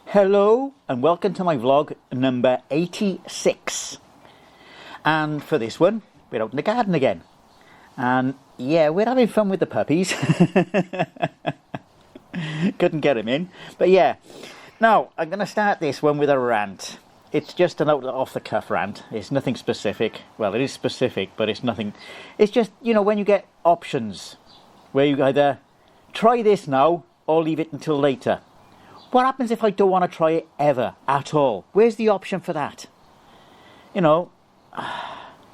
Hello and welcome to my vlog number 86. And for this one, we're out in the garden again. And yeah, we're having fun with the puppies. Couldn't get them in. But yeah, now I'm going to start this one with a rant. It's just an off-the-cuff rant. It's nothing specific. Well, it is specific, but it's nothing. It's just, you know, when you get options where you either try this now or leave it until later. What happens if I don't want to try it ever, at all? Where's the option for that? You know,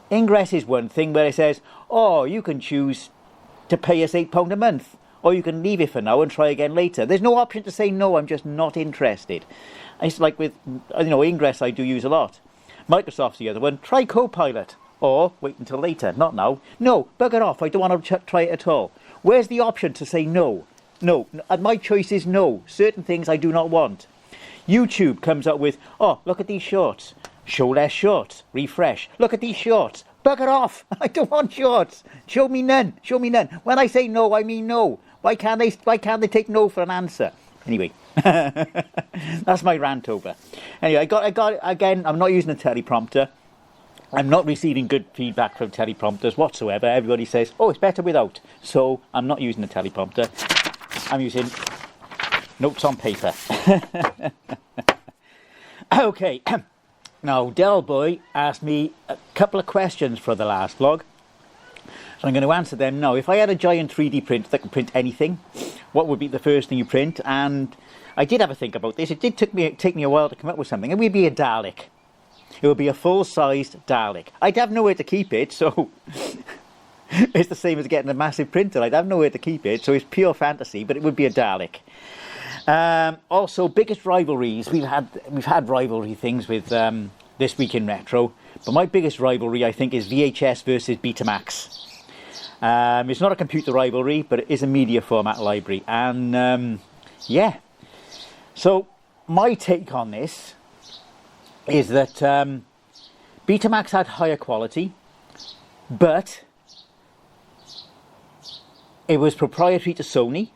Ingress is one thing where it says, oh, you can choose to pay us £8 a month, or you can leave it for now and try again later. There's no option to say, no, I'm just not interested. It's like with, you know, Ingress I do use a lot. Microsoft's the other one. Try Copilot, or wait until later, not now. No, bugger off, I don't want to try it at all. Where's the option to say no? No, my choice is no. Certain things I do not want. YouTube comes up with, oh, look at these shorts. Show less shorts. Refresh. Look at these shorts. Bugger off. I don't want shorts. Show me none. Show me none. When I say no, I mean no. Why can't they take no for an answer? Anyway, that's my rant over. Anyway, I got again, I'm not using a teleprompter. I'm not receiving good feedback from teleprompters whatsoever. Everybody says, oh, it's better without. So I'm not using a teleprompter. I'm using notes on paper. Okay. Now, Del Boy asked me a couple of questions for the last vlog. So I'm going to answer them now. If I had a giant 3D printer that could print anything, what would be the first thing you print? And I did have a think about this. It did take me a while to come up with something. It would be a Dalek. It would be a full-sized Dalek. I'd have nowhere to keep it, so it's the same as getting a massive printer. I'd have nowhere to keep it, so it's pure fantasy, but it would be a Dalek. Also, biggest rivalries. We've had rivalry things with This Week in Retro, but my biggest rivalry, I think, is VHS versus Betamax. It's not a computer rivalry, but it is a media format library. And yeah, so my take on this is that Betamax had higher quality, but it was proprietary to Sony.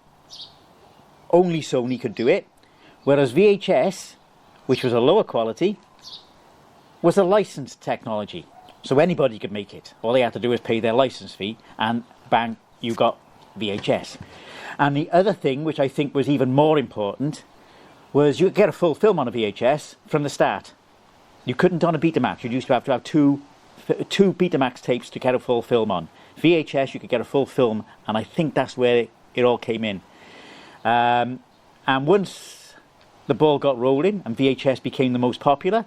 Only Sony could do it. Whereas VHS, which was a lower quality, was a licensed technology. So anybody could make it. All they had to do was pay their license fee and bang, you got VHS. And the other thing, which I think was even more important, was you could get a full film on a VHS from the start. You couldn't on a Betamax. You used to have two Betamax tapes to get a full film on. VHS, you could get a full film, and I think that's where it all came in. And once the ball got rolling and VHS became the most popular,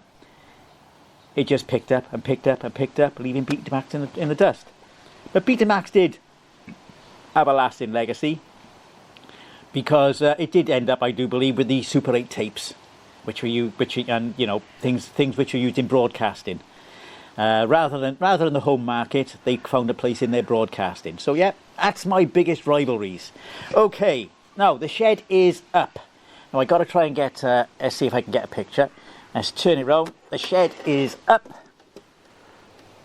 it just picked up and picked up and picked up, leaving Betamax in the dust. But Betamax did have a lasting legacy, because it did end up, I do believe, with the Super 8 tapes, which were used, and you know, things which were used in broadcasting. Rather than the home market, they found a place in their broadcasting. So yeah, that's my biggest rivalries. Okay, now the shed is up. Now I got to try and get. Let's see if I can get a picture. Let's turn it around. The shed is up,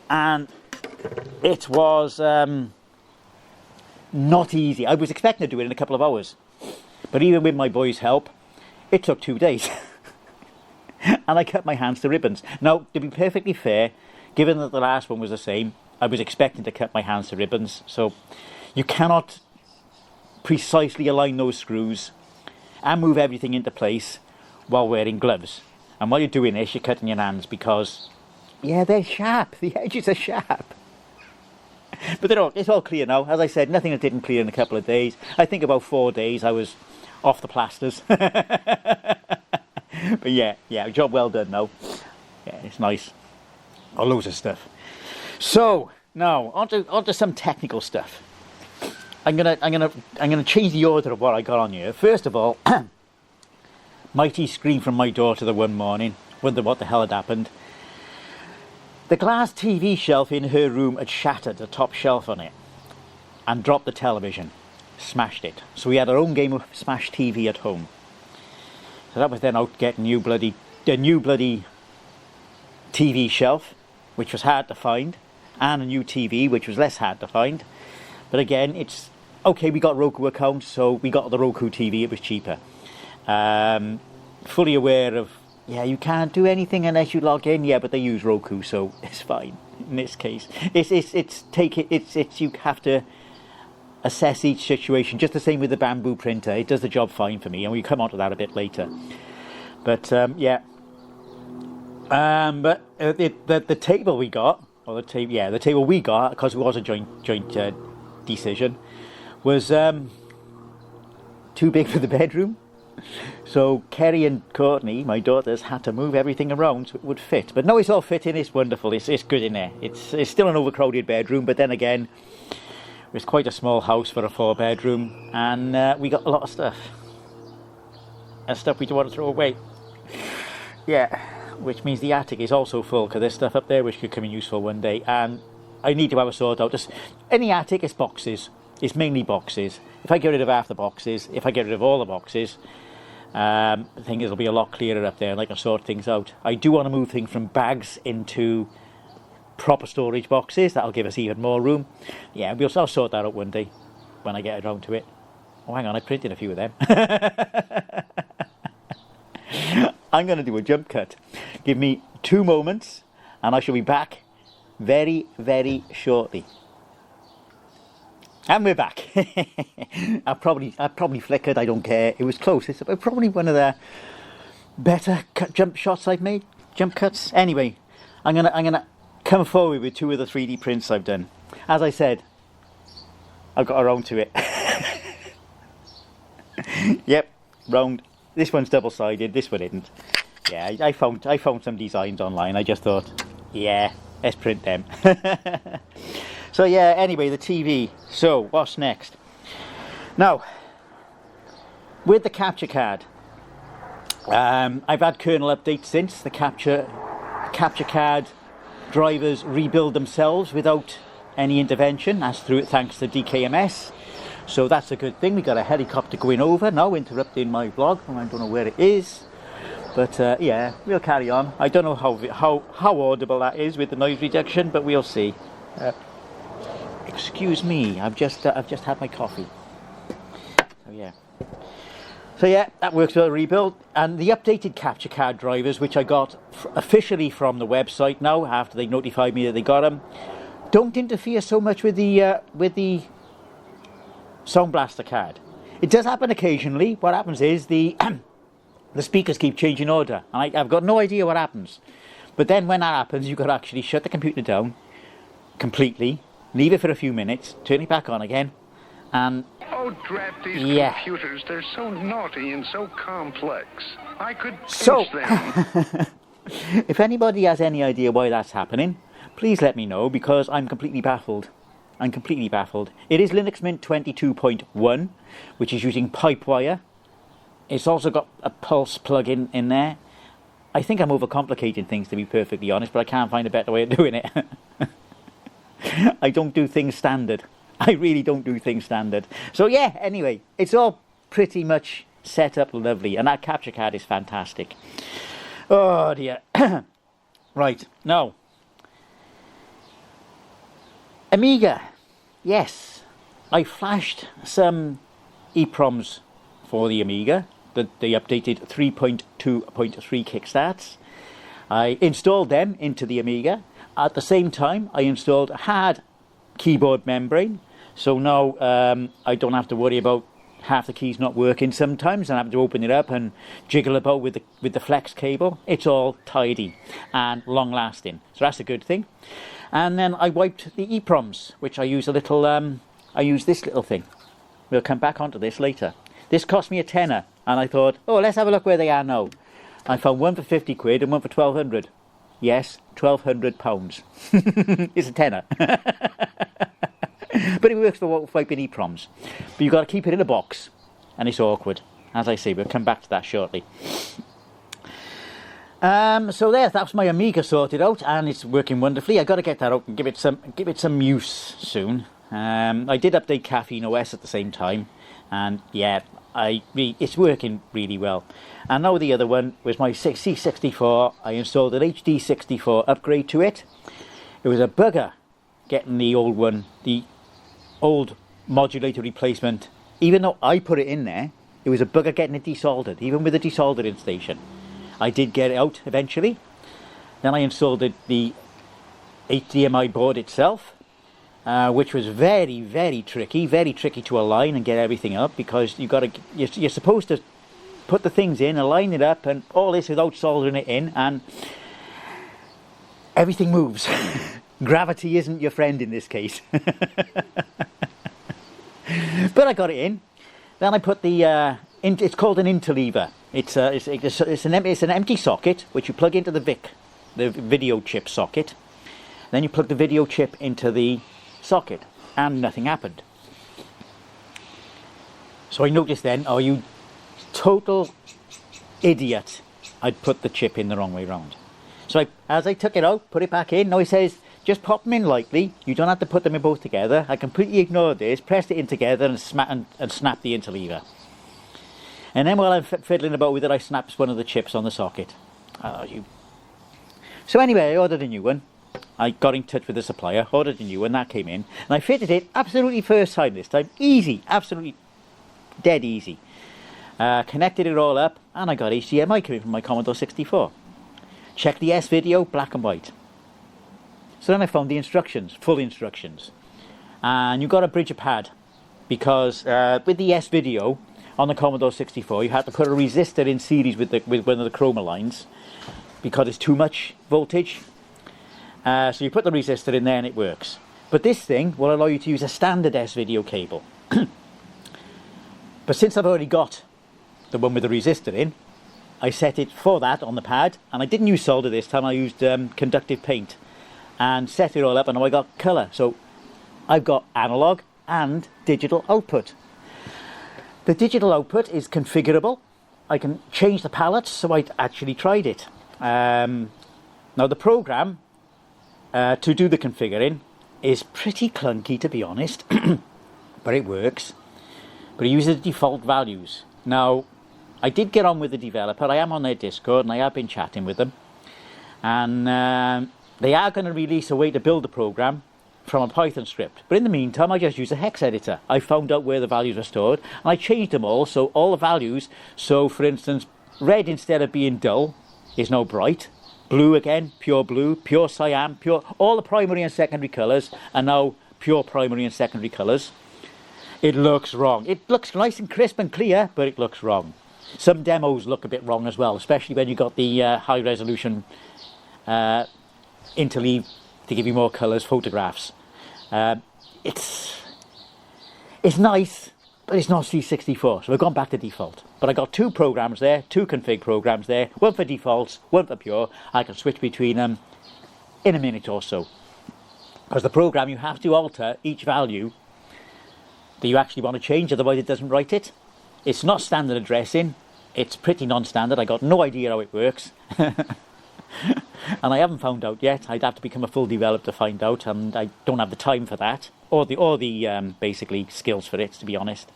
and it was not easy. I was expecting to do it in a couple of hours, but even with my boys' help, it took 2 days. And I cut my hands to ribbons. Now, to be perfectly fair, given that the last one was the same, I was expecting to cut my hands to ribbons. So you cannot precisely align those screws and move everything into place while wearing gloves. And while you're doing this, you're cutting your hands because, yeah, they're sharp. The edges are sharp. But it's all clear now. As I said, nothing that didn't clear in a couple of days. I think about 4 days I was off the plasters. But yeah, job well done now. Yeah, it's nice. Oh, loads of stuff. So now onto some technical stuff. I'm gonna change the order of what I got on here. First of all, mighty scream from my daughter the one morning. Wondered what the hell had happened. The glass TV shelf in her room had shattered, the top shelf on it, and dropped the television, smashed it. So we had our own game of Smash TV at home. So that was then out getting a new bloody TV shelf, which was hard to find, and a new TV, which was less hard to find. But again, it's okay. We got Roku account, so we got the Roku TV. It was cheaper. fully aware of, yeah, you can't do anything unless you log in. Yeah, but they use Roku, so it's fine in this case. It's you have to assess each situation, just the same with the Bamboo printer. It does the job fine for me, and we'll come on to that a bit later. But yeah, the table we got, or the table we got, because it was a joint decision, was too big for the bedroom. So Kerry and Courtney, my daughters, had to move everything around so it would fit. But no, it's all fitting. It's wonderful. It's good in there. It's still an overcrowded bedroom, but then again, it's quite a small house for a 4-bedroom, and we got a lot of stuff. And stuff we don't want to throw away. Yeah, which means the attic is also full, because there's stuff up there which could come in useful one day, and I need to have a sort out. Just any attic is boxes. It's mainly boxes. If I get rid of half the boxes, if I get rid of all the boxes, I think it'll be a lot clearer up there, and I can sort things out. I do want to move things from bags into proper storage boxes. That'll give us even more room. Yeah, I'll sort that out one day when I get around to it. Oh, hang on, I printed a few of them. I'm going to do a jump cut. Give me 2 moments, and I shall be back very, very shortly. And we're back. I probably flickered. I don't care. It was close. It's probably one of the better jump shots I've made. Jump cuts. Anyway, I'm gonna come forward with 2 of the 3D prints I've done. As I said, I've got around to it. Yep, round. This one's double-sided. This one isn't. Yeah, I found some designs online. I just thought, yeah, let's print them. So yeah, anyway, the TV. So, what's next? Now, with the capture card, I've had kernel updates since. The capture card drivers rebuild themselves without any intervention, thanks to DKMS. So that's a good thing. We got a helicopter going over now, interrupting my vlog. I don't know where it is, but yeah, we'll carry on. I don't know how audible that is with the noise reduction, but we'll see. Excuse me, I've just had my coffee. So yeah, that works well. Rebuild, and the updated capture card drivers, which I got officially from the website now after they notified me that they got them, don't interfere so much with the Sound Blaster card. It does happen occasionally. What happens is the speakers keep changing order, and I've got no idea what happens. But then when that happens, you've got to actually shut the computer down completely, leave it for a few minutes, turn it back on again, and oh, drat these computers. They're so naughty and so complex. I could pinch them. If anybody has any idea why that's happening, please let me know, because I'm completely baffled. It is Linux Mint 22.1, which is using Pipewire. It's also got a Pulse plugin in there. I think I'm overcomplicating things, to be perfectly honest, but I can't find a better way of doing it. I don't do things standard. I really don't do things standard. So yeah, anyway, it's all pretty much set up lovely, and that capture card is fantastic. Oh dear. Right, now, Amiga. Yes, I flashed some EPROMs for the Amiga, the updated 3.2.3 kickstarts. I installed them into the Amiga. At the same time, I installed a hard keyboard membrane, so now I don't have to worry about half the keys not working sometimes, and I have to open it up and jiggle about with the flex cable. It's all tidy and long lasting, so that's a good thing. And then I wiped the EPROMs, which I use I use this little thing. We'll come back onto this later. This cost me a tenner, and I thought, oh, let's have a look where they are now. I found one for 50 quid and one for 1,200. Yes, £1,200. It's a tenner. But it works for wiping EPROMs. But you've got to keep it in a box, and it's awkward. As I say, we'll come back to that shortly. So there, that's my Amiga sorted out, and it's working wonderfully. I've got to get that out and give it some use soon. I did update Caffeine OS at the same time, and yeah, it's working really well. And now the other one was my C64. I installed an HD64 upgrade to it. It was a bugger getting the old one, the old modulator replacement. Even though I put it in there, It was a bugger getting it desoldered, even with a desoldering station. I did get it out eventually. Then I installed the HDMI board itself, which was very, very tricky to align and get everything up, because you're supposed to put the things in, align it up, and all this without soldering it in, and everything moves. Gravity isn't your friend in this case. But I got it in. Then I put the it's called an interleaver. It's an empty socket which you plug into the VIC, the video chip socket. Then you plug the video chip into the socket, and nothing happened. So I noticed then, oh, you total idiot, I'd put the chip in the wrong way round. So as I took it out, put it back in, now it says just pop them in lightly, you don't have to put them in both together. I completely ignored this, pressed it in together and snapped the interleaver. And then while I'm fiddling about with it, I snapped one of the chips on the socket. So anyway, I ordered a new one. I got in touch with the supplier, ordered a new one, that came in, and I fitted it absolutely first time this time. Easy, absolutely dead easy. Connected it all up, and I got HDMI coming from my Commodore 64. Checked the S-video, black and white. So then I found the instructions, full instructions. And you've got to bridge a pad, because with the S-video on the Commodore 64, you had to put a resistor in series with one of the chroma lines, because it's too much voltage. So you put the resistor in there and it works. But this thing will allow you to use a standard S-video cable. But since I've already got the one with the resistor in, I set it for that on the pad, and I didn't use solder this time, I used conductive paint, and set it all up, and now I got colour. So I've got analog and digital output. The digital output is configurable. I can change the palettes, so I actually tried it. Now the program to do the configuring is pretty clunky, to be honest, but it works. But it uses default values. Now, I did get on with the developer. I am on their Discord, and I have been chatting with them. And they are going to release a way to build the program from a Python script. But in the meantime, I just use a hex editor. I found out where the values are stored, and I changed them all, so all the values, so for instance, red instead of being dull is now bright. Blue again, pure cyan, pure, all the primary and secondary colours are now pure primary and secondary colours. It looks wrong. It looks nice and crisp and clear, but it looks wrong. Some demos look a bit wrong as well, especially when you've got the high resolution interleave to give you more colours, photographs. It's nice, but it's not C64, so we've gone back to default. But I got two programs there, two config programs there, one for defaults, one for pure. I can switch between them in a minute or so. Because the program, you have to alter each value that you actually want to change, otherwise it doesn't write it. It's not standard addressing, it's pretty non-standard. I got no idea how it works. And I haven't found out yet. I'd have to become a full developer to find out, and I don't have the time for that, or the basically skills for it, to be honest.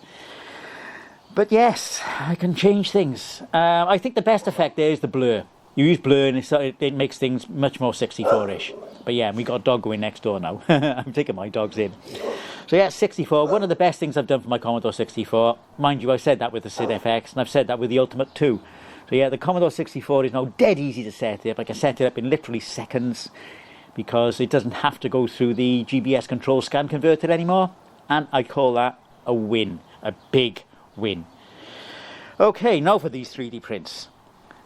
But yes, I can change things. I think the best effect there is the blur. You use blur and it makes things much more 64-ish. But yeah, we got a dog going next door now. I'm taking my dogs in. So yeah, 64, one of the best things I've done for my Commodore 64. Mind you, I said that with the SID FX, and I've said that with the Ultimate 2. So yeah, the Commodore 64 is now dead easy to set up. I can set it up in literally seconds, because it doesn't have to go through the GBS control scan converter anymore. And I call that a win, a big win. Okay, now for these 3D prints.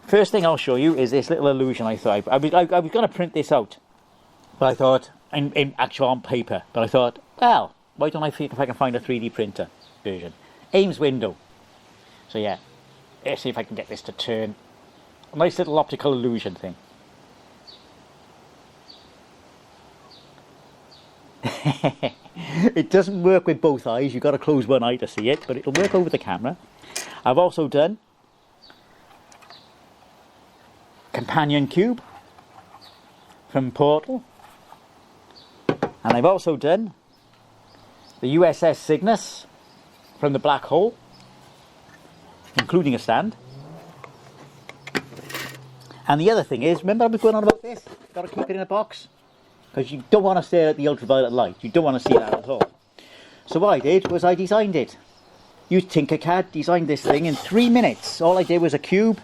First thing I'll show you is this little illusion I thought. I was going to print this out, but I thought, in actual on paper, but I thought, well, why don't I see if I can find a 3D printer version. Ames window. So yeah, let's see if I can get this to turn. A nice little optical illusion thing. It doesn't work with both eyes, you've got to close one eye to see it, but it'll work over the camera. I've also done Companion Cube from Portal, and I've also done the USS Cygnus from the Black Hole, including a stand. And the other thing is, remember I was going on about this? Got to keep it in a box, because you don't want to stare at the ultraviolet light. You don't want to see that at all. So what I did was I designed it. used Tinkercad, designed this thing in 3 minutes. All I did was a cube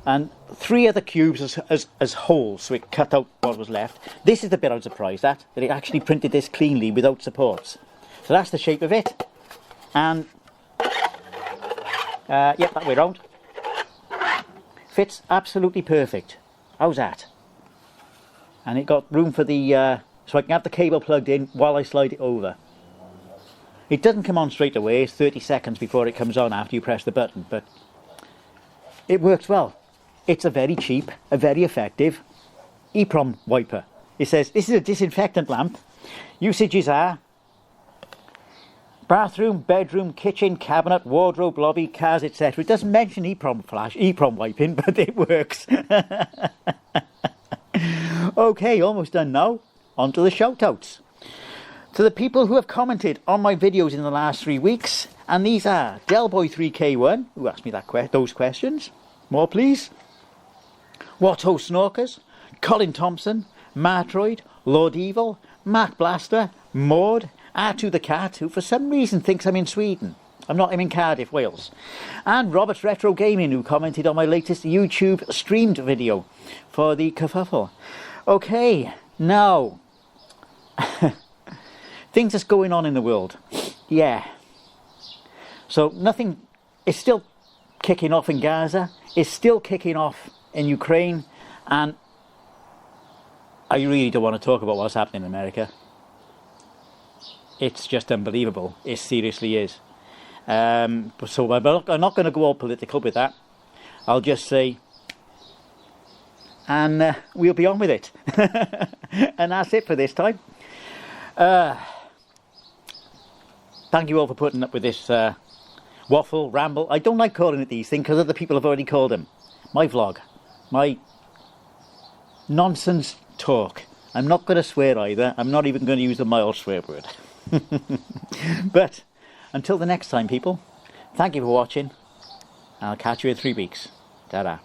and 3 other cubes as holes, so it cut out what was left. This is the bit I was surprised at, that it actually printed this cleanly without supports. So that's the shape of it. And, yep, that way round. Fits absolutely perfect. How's that? And it got room for the, so I can have the cable plugged in while I slide it over. It doesn't come on straight away, it's 30 seconds before it comes on after you press the button, but it works well. It's a very cheap, a very effective EEPROM wiper. It says, this is a disinfectant lamp. Usages are bathroom, bedroom, kitchen, cabinet, wardrobe, lobby, cars, etc. It doesn't mention EEPROM wiping, but it works. Okay, almost done now. On to the shout-outs. To the people who have commented on my videos in the last 3 weeks, and these are Delboy3K1, who asked me those questions. More, please. Watto Snorkers, Colin Thompson, Martroid, Lord Evil, Matt Blaster, Maud, R2 the Cat, who for some reason thinks I'm in Sweden. I'm not, I'm in Cardiff, Wales. And Robert's Retro Gaming, who commented on my latest YouTube streamed video for the kerfuffle. Okay, now, things that's going on in the world. Yeah. So nothing, it's still kicking off in Gaza, it's still kicking off in Ukraine, and I really don't want to talk about what's happening in America. It's just unbelievable. It seriously is. So I'm not going to go all political with that. I'll just say, and we'll be on with it. And that's it for this time. Thank you all for putting up with this waffle, ramble. I don't like calling it these things because other people have already called them. My vlog. My nonsense talk. I'm not going to swear either. I'm not even going to use a mild swear word. But until the next time, people, thank you for watching. I'll catch you in 3 weeks. Ta-da.